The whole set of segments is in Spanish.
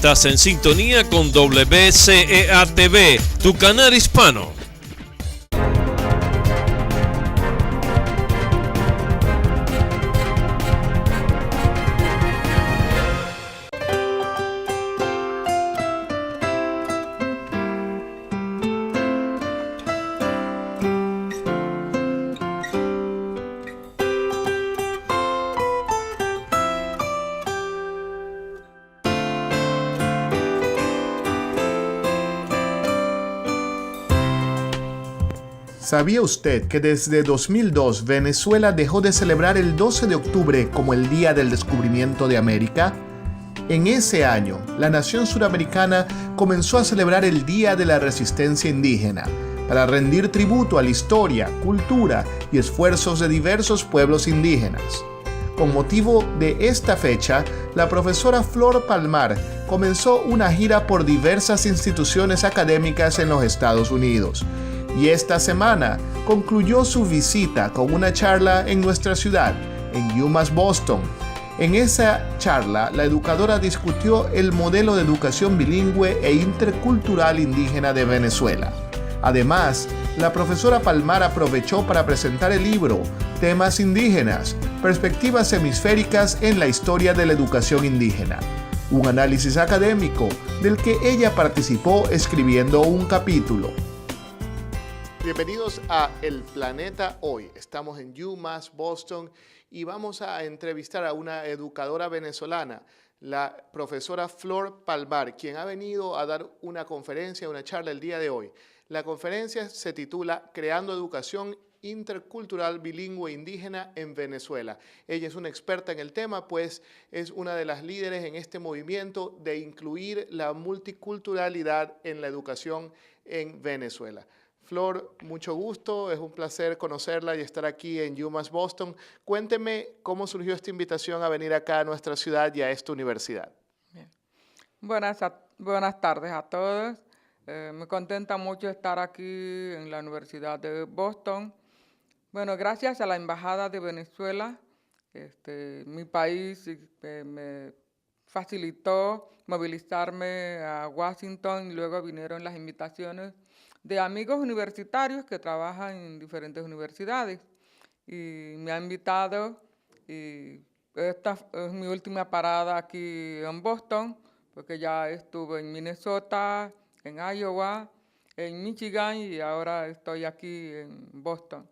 Estás en sintonía con WCEA-TV, tu canal hispano. ¿Sabía usted que desde 2002 Venezuela dejó de celebrar el 12 de octubre como el Día del Descubrimiento de América? En ese año, la nación suramericana comenzó a celebrar el Día de la Resistencia Indígena, para rendir tributo a la historia, cultura y esfuerzos de diversos pueblos indígenas. Con motivo de esta fecha, la profesora Flor Palmar comenzó una gira por diversas instituciones académicas en los Estados Unidos. Y esta semana concluyó su visita con una charla en nuestra ciudad, en UMass Boston. En esa charla, la educadora discutió el modelo de educación bilingüe e intercultural indígena de Venezuela. Además, la profesora Palmar aprovechó para presentar el libro Temas indígenas, perspectivas hemisféricas en la historia de la educación indígena, un análisis académico del que ella participó escribiendo un capítulo. Bienvenidos a El Planeta Hoy. Estamos en UMass Boston y vamos a entrevistar a una educadora venezolana, la profesora Flor Palmar, quien ha venido a dar una conferencia, una charla el día de hoy. La conferencia se titula Creando Educación Intercultural Bilingüe Indígena en Venezuela. Ella es una experta en el tema, pues es una de las líderes en este movimiento de incluir la multiculturalidad en la educación en Venezuela. Flor, mucho gusto, es un placer conocerla y estar aquí en UMass Boston. Cuénteme cómo surgió esta invitación a venir acá a nuestra ciudad y a esta universidad. Bien. Buenas tardes a todos. Me contenta mucho estar aquí en la Universidad de Boston. Bueno, gracias a la Embajada de Venezuela, mi país me facilitó movilizarme a Washington y luego vinieron las invitaciones de amigos universitarios que trabajan en diferentes universidades y me ha invitado y esta es mi última parada aquí en Boston porque ya estuve en Minnesota, en Iowa, en Michigan y ahora estoy aquí en Boston.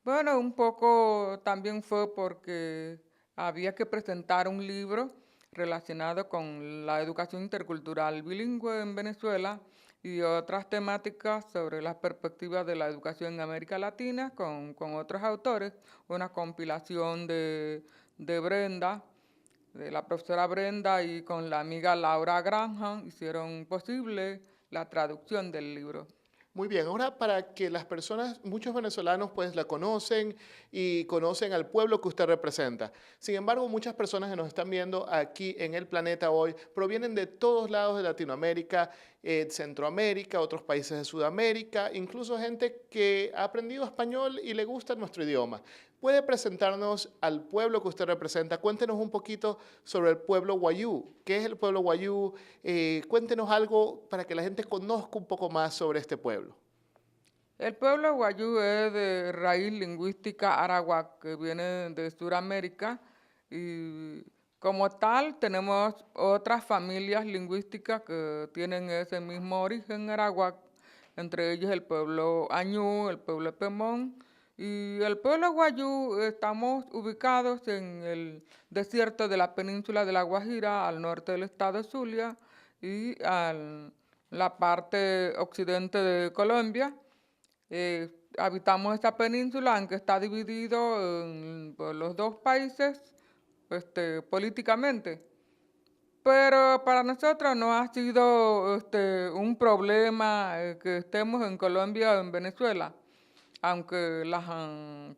Bueno, un poco también fue porque había que presentar un libro relacionado con la educación intercultural bilingüe en Venezuela y otras temáticas sobre las perspectivas de la educación en América Latina con otros autores, una compilación de Brenda, de la profesora Brenda y con la amiga Laura Graham hicieron posible la traducción del libro. Muy bien, ahora para que las personas, muchos venezolanos pues la conocen y conocen al pueblo que usted representa. Sin embargo, muchas personas que nos están viendo aquí en El Planeta Hoy provienen de todos lados de Latinoamérica, Centroamérica, otros países de Sudamérica, incluso gente que ha aprendido español y le gusta nuestro idioma. ¿Puede presentarnos al pueblo que usted representa? Cuéntenos un poquito sobre el pueblo Wayuu. ¿Qué es el pueblo Wayuu? Cuéntenos algo para que la gente conozca un poco más sobre este pueblo. El pueblo Wayuu es de raíz lingüística arawak, que viene de Sudamérica, y como tal tenemos otras familias lingüísticas que tienen ese mismo origen arawak, entre ellos el pueblo Añú, el pueblo Pemón, y el pueblo Wayuu. Estamos ubicados en el desierto de la península de La Guajira, al norte del estado de Zulia, y a la parte occidente de Colombia. Habitamos esta península, aunque está dividido por los dos países políticamente. Pero para nosotros no ha sido un problema que estemos en Colombia o en Venezuela, aunque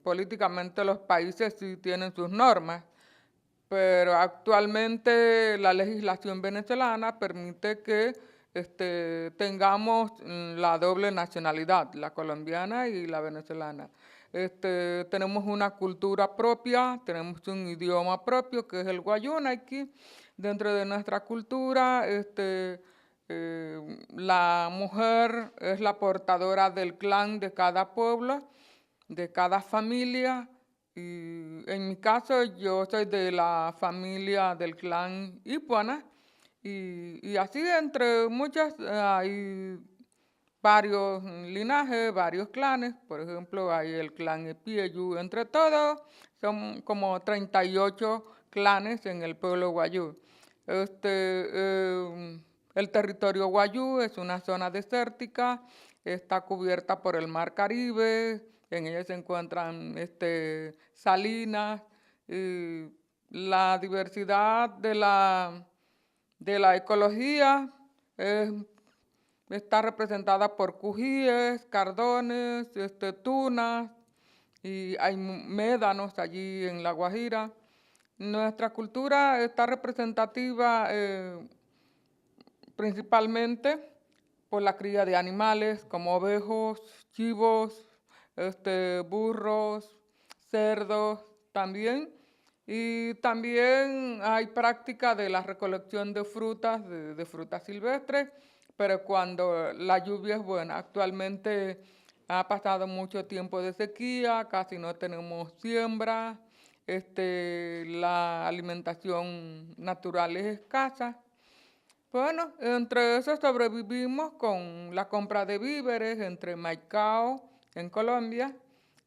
políticamente los países sí tienen sus normas. Pero actualmente la legislación venezolana permite que tengamos la doble nacionalidad, la colombiana y la venezolana. Tenemos una cultura propia, tenemos un idioma propio que es el guayúnaiqui, Dentro de nuestra cultura, la mujer es la portadora del clan de cada pueblo, de cada familia. Y en mi caso, yo soy de la familia del clan Ipuana. Y así entre muchas hay varios linajes, varios clanes. Por ejemplo, hay el clan Epieyú. Entre todos, son como 38 clanes en el pueblo Guayú. El territorio Guayú es una zona desértica, está cubierta por el Mar Caribe, en ella se encuentran salinas. La diversidad de la ecología está representada por cujíes, cardones, tunas, y hay médanos allí en La Guajira. Nuestra cultura está representativa principalmente por la cría de animales como ovejos, chivos, burros, cerdos también. Y también hay práctica de la recolección de frutas, de frutas silvestres, pero cuando la lluvia es buena. Actualmente ha pasado mucho tiempo de sequía, casi no tenemos siembra, la alimentación natural es escasa. Bueno, entre eso sobrevivimos con la compra de víveres entre Maicao en Colombia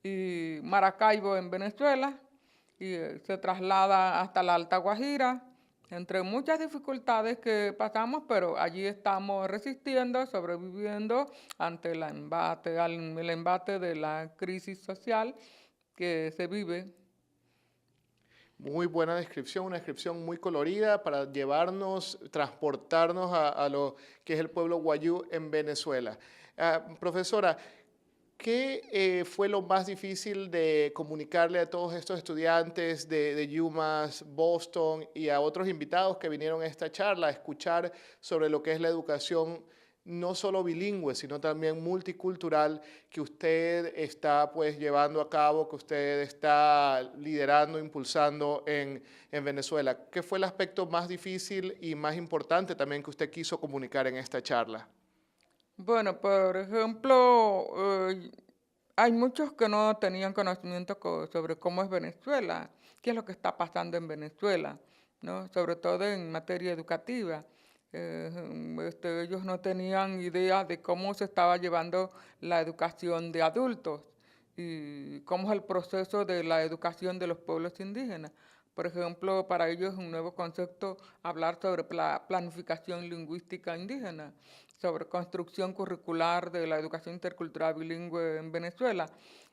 y Maracaibo en Venezuela, y se traslada hasta la Alta Guajira, entre muchas dificultades que pasamos, pero allí estamos resistiendo, sobreviviendo ante el embate de la crisis social que se vive. Muy buena descripción, una descripción muy colorida para llevarnos, transportarnos a lo que es el pueblo Guayú en Venezuela. Profesora, ¿qué fue lo más difícil de comunicarle a todos estos estudiantes de UMass, Boston y a otros invitados que vinieron a esta charla a escuchar sobre lo que es la educación no solo bilingüe, sino también multicultural que usted está pues llevando a cabo, que usted está liderando, impulsando en Venezuela? ¿Qué fue el aspecto más difícil y más importante también que usted quiso comunicar en esta charla? Bueno, por ejemplo, hay muchos que no tenían conocimiento sobre cómo es Venezuela, qué es lo que está pasando en Venezuela, ¿no? Sobre todo en materia educativa. Ellos no tenían idea de cómo se estaba llevando la educación de adultos y cómo es el proceso de la educación de los pueblos indígenas. Por ejemplo, para ellos es un nuevo concepto hablar sobre la planificación lingüística indígena, sobre construcción curricular de la educación intercultural bilingüe en Venezuela.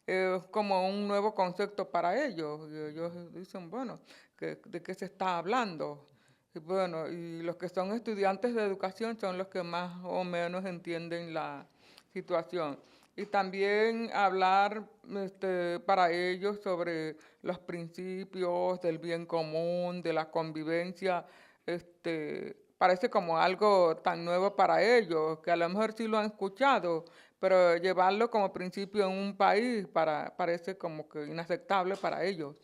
Es como un nuevo concepto para ellos. Y ellos dicen, bueno, ¿de qué se está hablando? Y bueno, y los que son estudiantes de educación son los que más o menos entienden la situación. Y también hablar para ellos sobre los principios del bien común, de la convivencia, parece como algo tan nuevo para ellos, que a lo mejor sí lo han escuchado, pero llevarlo como principio en un país parece como que inaceptable para ellos.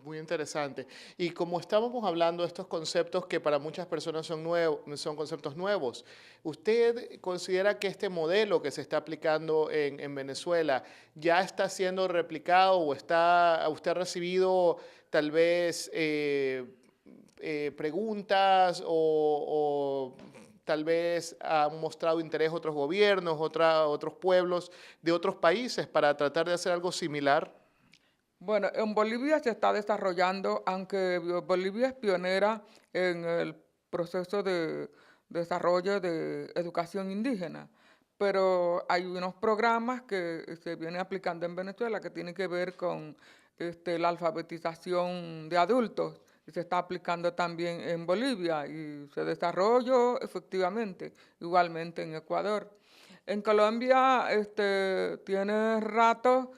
Muy interesante. Y como estábamos hablando de estos conceptos que para muchas personas son nuevos, son conceptos nuevos, ¿usted considera que este modelo que se está aplicando en Venezuela ya está siendo replicado o usted ha recibido tal vez preguntas o tal vez han mostrado interés otros gobiernos, otros pueblos de otros países para tratar de hacer algo similar? Bueno, en Bolivia se está desarrollando, aunque Bolivia es pionera en el proceso de desarrollo de educación indígena, pero hay unos programas que se vienen aplicando en Venezuela que tienen que ver con la alfabetización de adultos, y se está aplicando también en Bolivia y se desarrolló efectivamente, igualmente en Ecuador. En Colombia tiene rato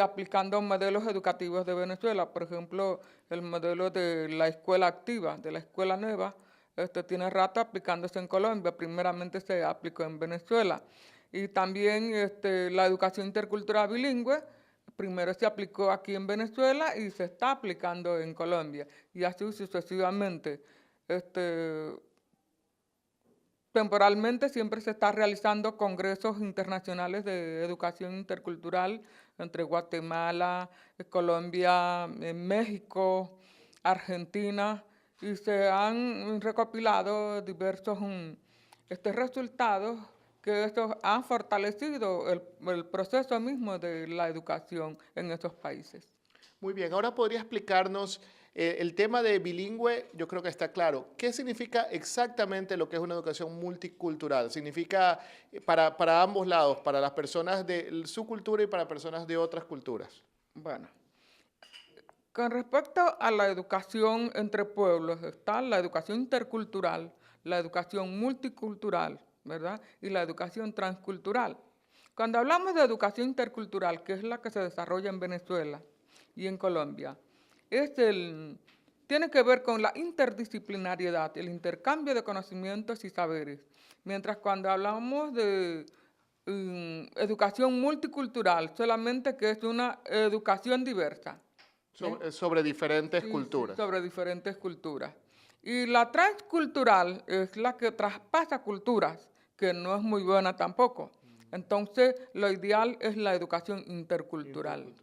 aplicando modelos educativos de Venezuela. Por ejemplo, el modelo de la escuela activa, de la escuela nueva, tiene rato aplicándose en Colombia. Primeramente se aplicó en Venezuela. Y también la educación intercultural bilingüe, primero se aplicó aquí en Venezuela y se está aplicando en Colombia. Y así sucesivamente. Temporalmente siempre se está realizando congresos internacionales de educación intercultural entre Guatemala, Colombia, México, Argentina, y se han recopilado diversos resultados que estos han fortalecido el proceso mismo de la educación en esos países. Muy bien, ahora podría explicarnos el tema de bilingüe, yo creo que está claro. ¿Qué significa exactamente lo que es una educación multicultural? Significa para ambos lados, para las personas de su cultura y para personas de otras culturas. Bueno, con respecto a la educación entre pueblos, está la educación intercultural, la educación multicultural, ¿verdad? Y la educación transcultural. Cuando hablamos de educación intercultural, que es la que se desarrolla en Venezuela y en Colombia, tiene que ver con la interdisciplinariedad, el intercambio de conocimientos y saberes. Mientras cuando hablamos de educación multicultural, solamente que es una educación diversa. Sobre diferentes Sí, culturas. sí, sobre diferentes culturas. Y la transcultural es la que traspasa culturas, que no es muy buena tampoco. Entonces, lo ideal es la educación intercultural.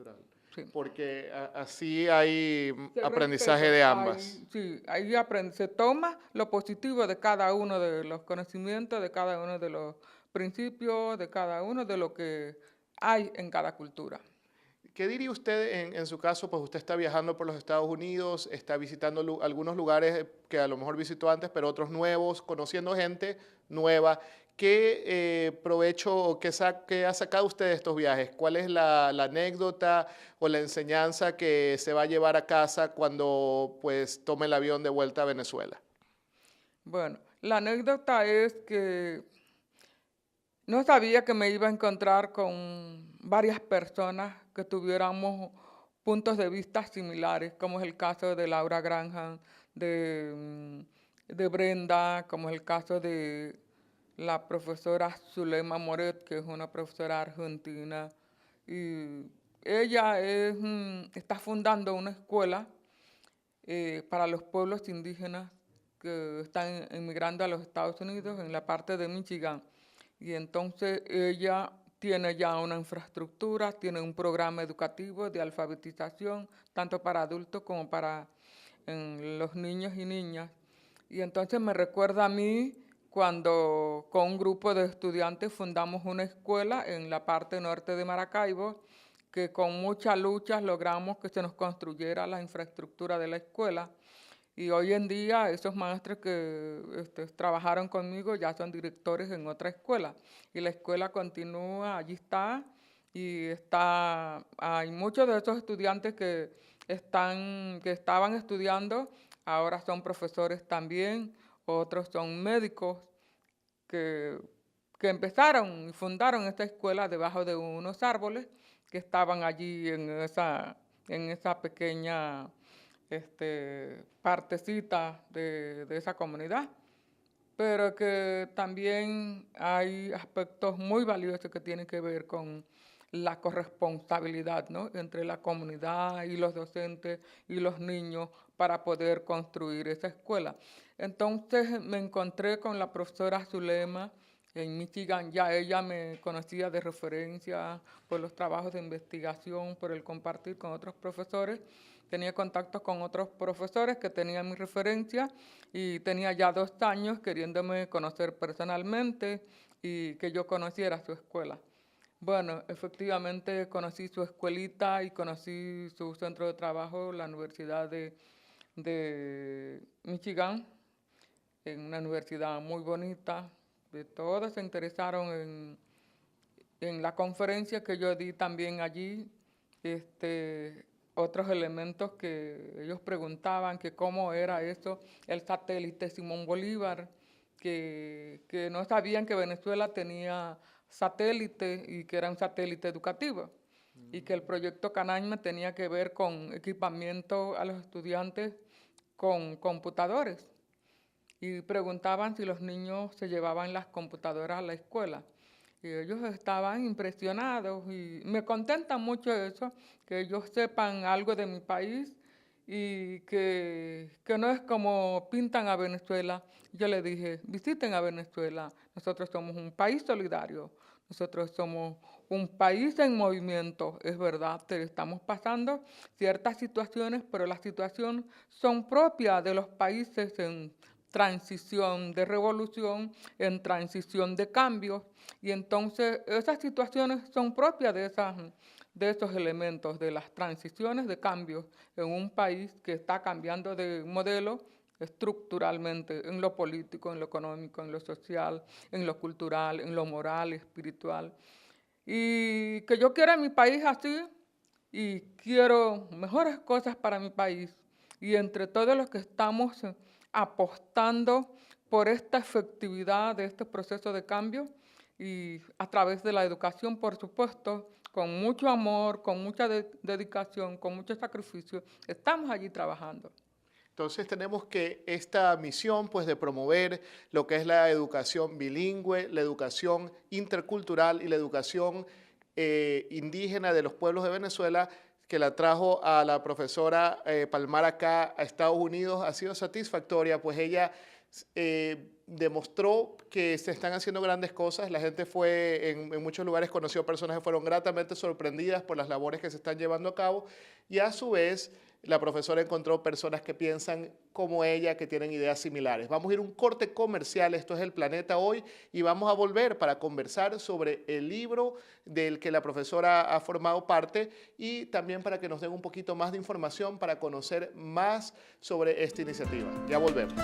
Sí. Porque así hay Se aprendizaje respeta, de ambas. sí, ahí se toma lo positivo de cada uno de los conocimientos, de cada uno de los principios, de cada uno de lo que hay en cada cultura. ¿Qué diría usted en su caso? Pues usted está viajando por los Estados Unidos, está visitando algunos lugares que a lo mejor visitó antes, pero otros nuevos, conociendo gente nueva. ¿Qué provecho o qué ha sacado usted de estos viajes? ¿Cuál es la anécdota o la enseñanza que se va a llevar a casa cuando pues tome el avión de vuelta a Venezuela? Bueno, la anécdota es que no sabía que me iba a encontrar con varias personas que tuviéramos puntos de vista similares, como es el caso de Laura Graham, de Brenda, como es el caso de la profesora Zulema Moret, que es una profesora argentina. Y ella está fundando una escuela para los pueblos indígenas que están emigrando a los Estados Unidos en la parte de Michigan. Y entonces ella tiene ya una infraestructura, tiene un programa educativo de alfabetización, tanto para adultos como para los niños y niñas. Y entonces me recuerda a mí cuando con un grupo de estudiantes fundamos una escuela en la parte norte de Maracaibo, que con muchas luchas logramos que se nos construyera la infraestructura de la escuela. Y hoy en día esos maestros que trabajaron conmigo ya son directores en otra escuela. Y la escuela continúa, allí está, y hay muchos de esos estudiantes que estaban estudiando, ahora son profesores también, otros son médicos que empezaron y fundaron esta escuela debajo de unos árboles que estaban allí en esa pequeña partecita de esa comunidad, pero que también hay aspectos muy valiosos que tienen que ver con la corresponsabilidad, ¿no?, entre la comunidad y los docentes y los niños para poder construir esa escuela. Entonces me encontré con la profesora Zulema en Michigan. Ya ella me conocía de referencia por los trabajos de investigación, por el compartir con otros profesores. Tenía contactos con otros profesores que tenían mi referencia y tenía ya 2 años queriéndome conocer personalmente y que yo conociera su escuela. Bueno, efectivamente conocí su escuelita y conocí su centro de trabajo, la Universidad de Michigan, en una universidad muy bonita. Todos se interesaron en la conferencia que yo di también allí. Otros elementos que ellos preguntaban, que cómo era eso, el satélite Simón Bolívar, que no sabían que Venezuela tenía satélite y que era un satélite educativo, y que el proyecto Canaima tenía que ver con equipamiento a los estudiantes con computadores. Y preguntaban si los niños se llevaban las computadoras a la escuela. Y ellos estaban impresionados y me contenta mucho eso, que ellos sepan algo de mi país y que no es como pintan a Venezuela. Yo le dije, visiten a Venezuela, nosotros somos un país solidario, nosotros somos un país en movimiento, es verdad, estamos pasando ciertas situaciones, pero las situaciones son propias de los países en transición de revolución, en transición de cambios, y entonces esas situaciones son propias de esos elementos, de las transiciones de cambios en un país que está cambiando de modelo estructuralmente en lo político, en lo económico, en lo social, en lo cultural, en lo moral, espiritual. Y que yo quiero a mi país así y quiero mejores cosas para mi país. Y entre todos los que estamos apostando por esta efectividad de este proceso de cambio y a través de la educación, por supuesto, con mucho amor, con mucha dedicación, con mucho sacrificio, estamos allí trabajando. Entonces tenemos que esta misión pues de promover lo que es la educación bilingüe, la educación intercultural y la educación indígena de los pueblos de Venezuela, que la trajo a la profesora Palmar acá a Estados Unidos, ha sido satisfactoria, pues ella demostró que se están haciendo grandes cosas. La gente fue en muchos lugares, conoció personas que fueron gratamente sorprendidas por las labores que se están llevando a cabo, y a su vez la profesora encontró personas que piensan como ella, que tienen ideas similares. Vamos a ir a un corte comercial, esto es El Planeta Hoy, y vamos a volver para conversar sobre el libro del que la profesora ha formado parte y también para que nos den un poquito más de información para conocer más sobre esta iniciativa. Ya volvemos.